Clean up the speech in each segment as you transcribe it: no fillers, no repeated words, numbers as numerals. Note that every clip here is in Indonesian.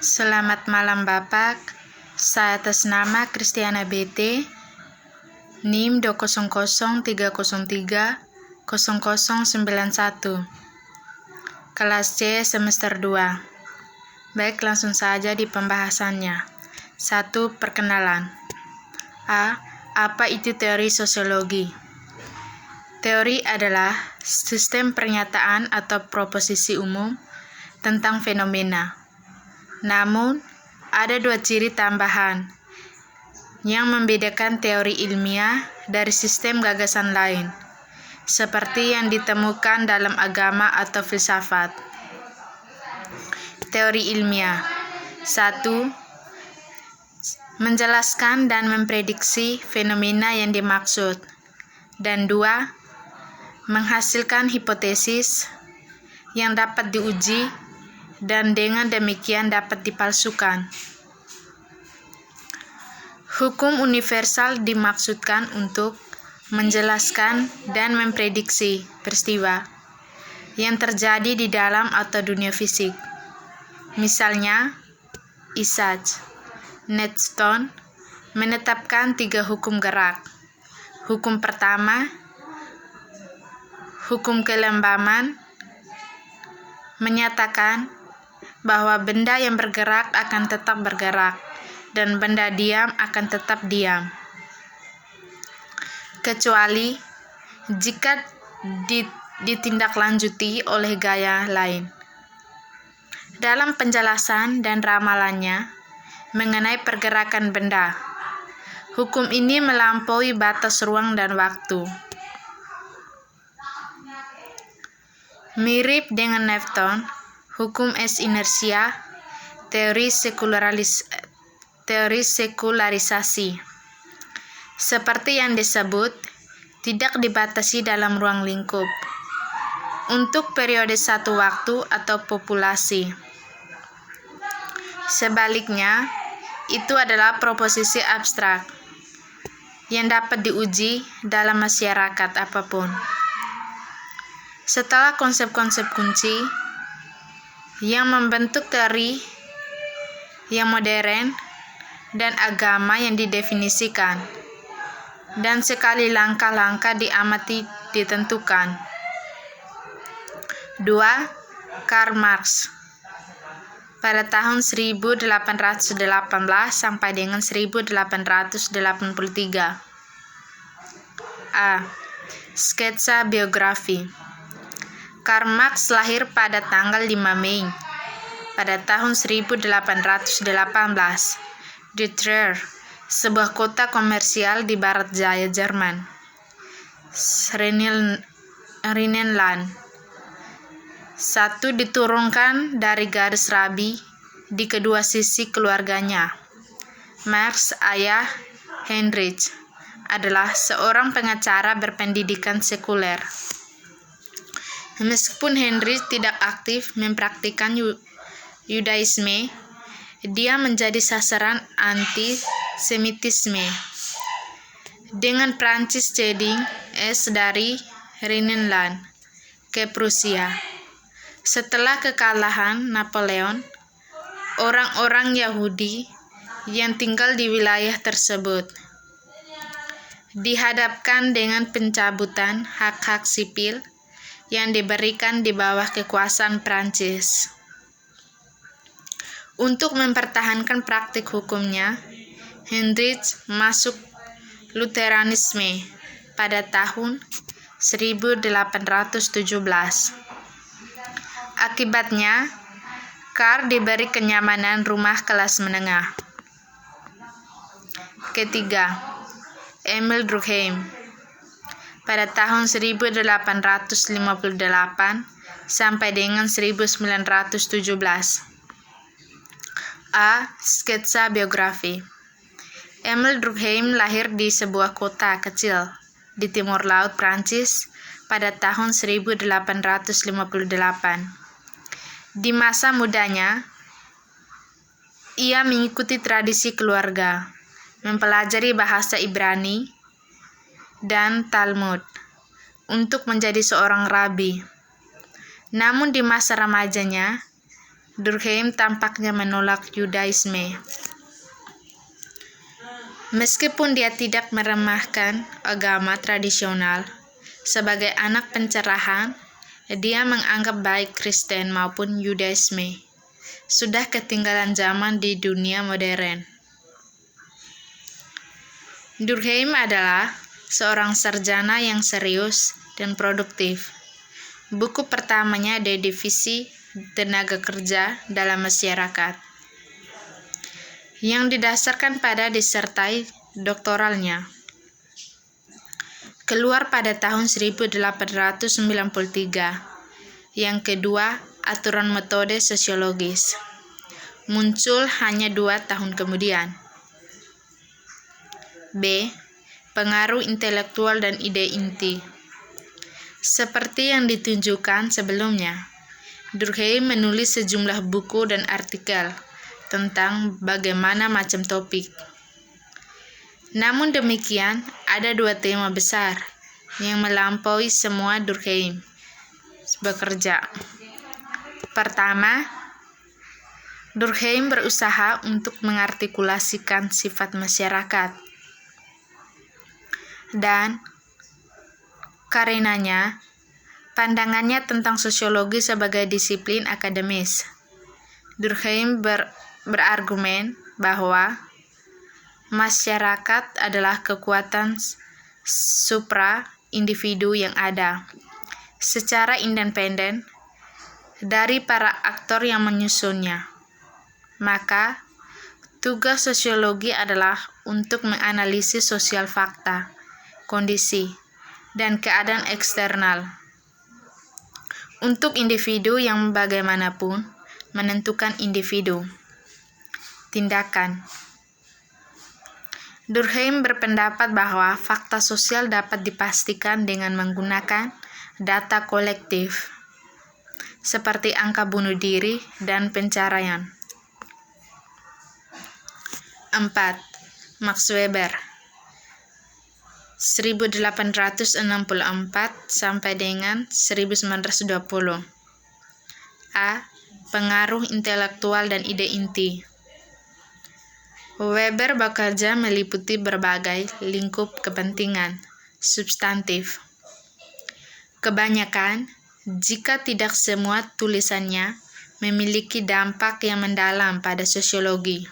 Selamat malam Bapak, saya atas nama Kristiana BT, NIM 200303091, kelas C semester 2. Baik, langsung saja di pembahasannya. 1. Perkenalan. A. Apa itu teori sosiologi? Teori adalah sistem pernyataan atau proposisi umum tentang fenomena. Namun, ada dua ciri tambahan yang membedakan teori ilmiah dari sistem gagasan lain, seperti yang ditemukan dalam agama atau filsafat. Teori ilmiah. 1. Menjelaskan dan memprediksi fenomena yang dimaksud. Dan 2. Menghasilkan hipotesis yang dapat diuji dan dengan demikian dapat dipalsukan. Hukum universal dimaksudkan untuk menjelaskan dan memprediksi peristiwa yang terjadi di dalam atau dunia fisik. Misalnya, Isaac Newton menetapkan 3 hukum gerak. Hukum pertama, hukum kelembaman, menyatakan bahwa benda yang bergerak akan tetap bergerak dan benda diam akan tetap diam, kecuali jika ditindaklanjuti oleh gaya lain. Dalam penjelasan dan ramalannya mengenai pergerakan benda, hukum ini melampaui batas ruang dan waktu. Mirip dengan Newton, hukum inersia, teori sekularisasi, seperti yang disebut, tidak dibatasi dalam ruang lingkup untuk periode satu waktu atau populasi. Sebaliknya, itu adalah proposisi abstrak yang dapat diuji dalam masyarakat apapun. Setelah konsep-konsep kunci yang membentuk teori yang modern dan agama yang didefinisikan, dan sekali langkah-langkah diamati ditentukan. 2. Karl Marx pada tahun 1818 sampai dengan 1883. A. Sketsa biografi. Karl Marx lahir pada tanggal 5 Mei pada tahun 1818 di Trier, sebuah kota komersial di barat jaya Jerman, Rhineland. 1. Diturunkan dari garis rabi di kedua sisi keluarganya. Marx, ayah Heinrich, adalah seorang pengacara berpendidikan sekuler. Meskipun Heinrich tidak aktif mempraktikkan Yudaisme, dia menjadi sasaran antisemitisme. Dengan Prancis ceding dari Rhineland ke Prusia. Setelah kekalahan Napoleon, orang-orang Yahudi yang tinggal di wilayah tersebut dihadapkan dengan pencabutan hak-hak sipil yang diberikan di bawah kekuasaan Prancis. Untuk mempertahankan praktik hukumnya, Heinrich masuk Lutheranisme pada tahun 1817. Akibatnya, Karl diberi kenyamanan rumah kelas menengah. Ketiga, Emil Durkheim pada tahun 1858 sampai dengan 1917. A. Sketsa biografi. Emil Durkheim lahir di sebuah kota kecil di timur laut Prancis pada tahun 1858. Di masa mudanya, ia mengikuti tradisi keluarga, mempelajari bahasa Ibrani dan Talmud untuk menjadi seorang rabi. Namun di masa remajanya, Durkheim tampaknya menolak Yudaisme. Meskipun dia tidak meremehkan agama tradisional, sebagai anak pencerahan, dia menganggap baik Kristen maupun Yudaisme sudah ketinggalan zaman di dunia modern. Durkheim adalah seorang sarjana yang serius dan produktif. Buku pertamanya di divisi tenaga kerja dalam masyarakat, yang didasarkan pada disertai doktoralnya, keluar pada tahun 1893. Yang kedua, Aturan Metode Sosiologis, muncul hanya 2 tahun kemudian. B. Pengaruh intelektual dan ide inti. Seperti yang ditunjukkan sebelumnya, Durkheim menulis sejumlah buku dan artikel tentang bagaimana macam topik. Namun demikian, ada 2 tema besar yang melampaui semua Durkheim bekerja. Pertama, Durkheim berusaha untuk mengartikulasikan sifat masyarakat, dan karenanya pandangannya tentang sosiologi sebagai disiplin akademis. Durkheim berargumen bahwa masyarakat adalah kekuatan supra-individu yang ada secara independen dari para aktor yang menyusunnya. Maka, tugas sosiologi adalah untuk menganalisis sosial fakta, kondisi, dan keadaan eksternal untuk individu yang bagaimanapun menentukan individu. Tindakan. Durkheim berpendapat bahwa fakta sosial dapat dipastikan dengan menggunakan data kolektif, seperti angka bunuh diri dan pencarian. 4. Max Weber 1864 sampai dengan 1920. A. Pengaruh intelektual dan ide inti. Weber bekerja meliputi berbagai lingkup kepentingan substantif. Kebanyakan, jika tidak semua tulisannya, memiliki dampak yang mendalam pada sosiologi.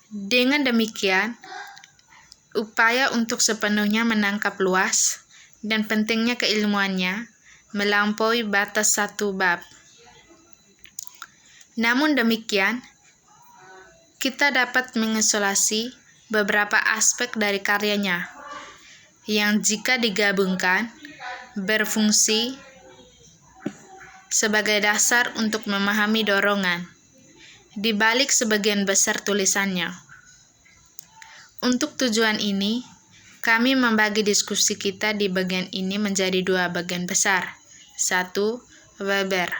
Dengan demikian, upaya untuk sepenuhnya menangkap luas dan pentingnya keilmuannya melampaui batas 1 bab. Namun demikian, kita dapat mengisolasi beberapa aspek dari karyanya yang jika digabungkan berfungsi sebagai dasar untuk memahami dorongan di balik sebagian besar tulisannya. Untuk tujuan ini, kami membagi diskusi kita di bagian ini menjadi 2 bagian besar. 1. Weber,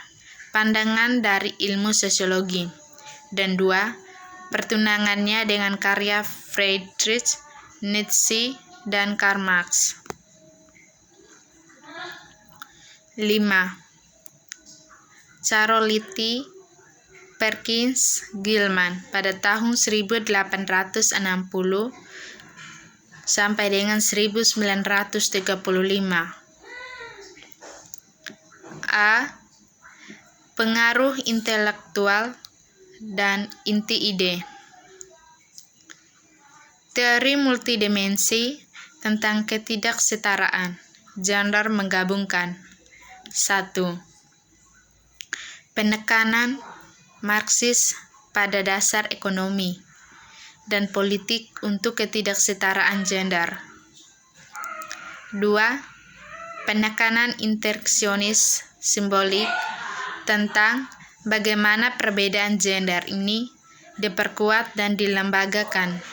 pandangan dari ilmu sosiologi, dan 2. Pertunangannya dengan karya Friedrich Nietzsche dan Karl Marx. 5. Charlotte Perkins Gilman pada tahun 1860 sampai dengan 1935. A. Pengaruh intelektual dan inti ide. Teori multidimensi tentang ketidaksetaraan gender menggabungkan. 1. Penekanan Marxis pada dasar ekonomi dan politik untuk ketidaksetaraan gender. 2. Penekanan interaksionis simbolik tentang bagaimana perbedaan gender ini diperkuat dan dilembagakan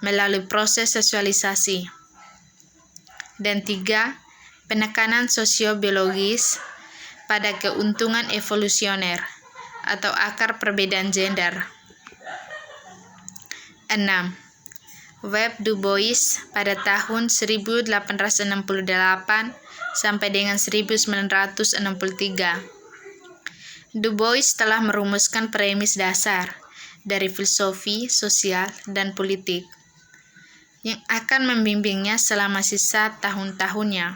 melalui proses sosialisasi. Dan 3. Penekanan sosiobiologis pada keuntungan evolusioner atau akar perbedaan gender. 6. Webb Du Bois pada tahun 1868 sampai dengan 1963 Du Bois telah merumuskan premis dasar dari filosofi sosial dan politik yang akan membimbingnya selama sisa tahun-tahunnya.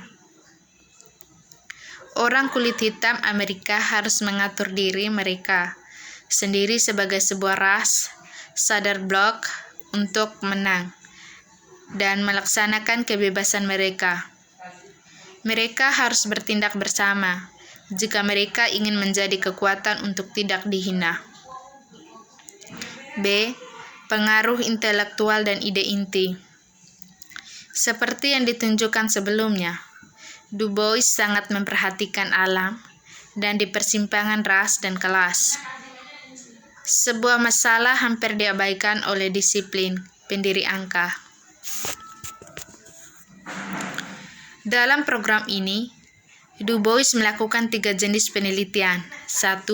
Orang kulit hitam Amerika harus mengatur diri mereka sendiri sebagai sebuah ras, sadar blok untuk menang dan melaksanakan kebebasan mereka. Mereka harus bertindak bersama jika mereka ingin menjadi kekuatan untuk tidak dihina. B. Pengaruh intelektual dan ide inti. Seperti yang ditunjukkan sebelumnya, Du Bois sangat memperhatikan alam dan di persimpangan ras dan kelas. Sebuah masalah hampir diabaikan oleh disiplin pendiri angka. Dalam program ini, Du Bois melakukan 3 jenis penelitian. 1.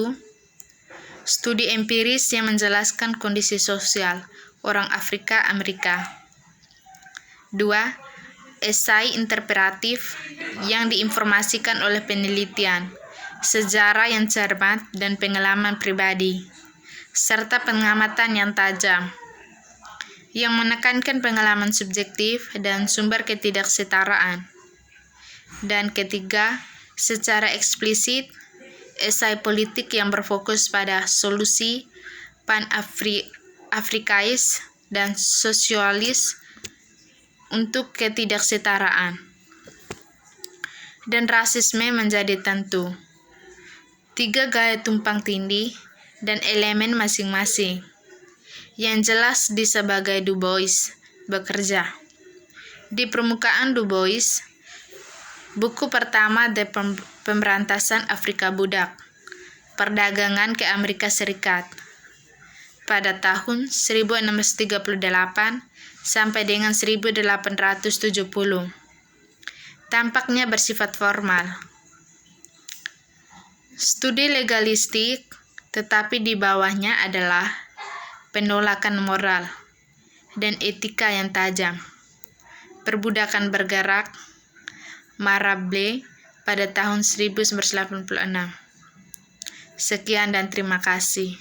Studi empiris yang menjelaskan kondisi sosial orang Afrika Amerika. 2. Esai interpretatif yang diinformasikan oleh penelitian, sejarah yang cermat dan pengalaman pribadi, serta pengamatan yang tajam, yang menekankan pengalaman subjektif dan sumber ketidaksetaraan. Dan ketiga, secara eksplisit, esai politik yang berfokus pada solusi pan-Afrikais dan sosialis untuk ketidaksetaraan dan rasisme menjadi tentu. 3 gaya tumpang tindih dan elemen masing-masing yang jelas di sebagai Du Bois bekerja. Di permukaan Du Bois, buku pertama The Pemberantasan Afrika Budak, Perdagangan ke Amerika Serikat, pada tahun 1638 sampai dengan 1870. Tampaknya bersifat formal. Studi legalistik, tetapi di bawahnya adalah penolakan moral dan etika yang tajam. Perbudakan bergerak, Marable pada tahun 1986. Sekian dan terima kasih.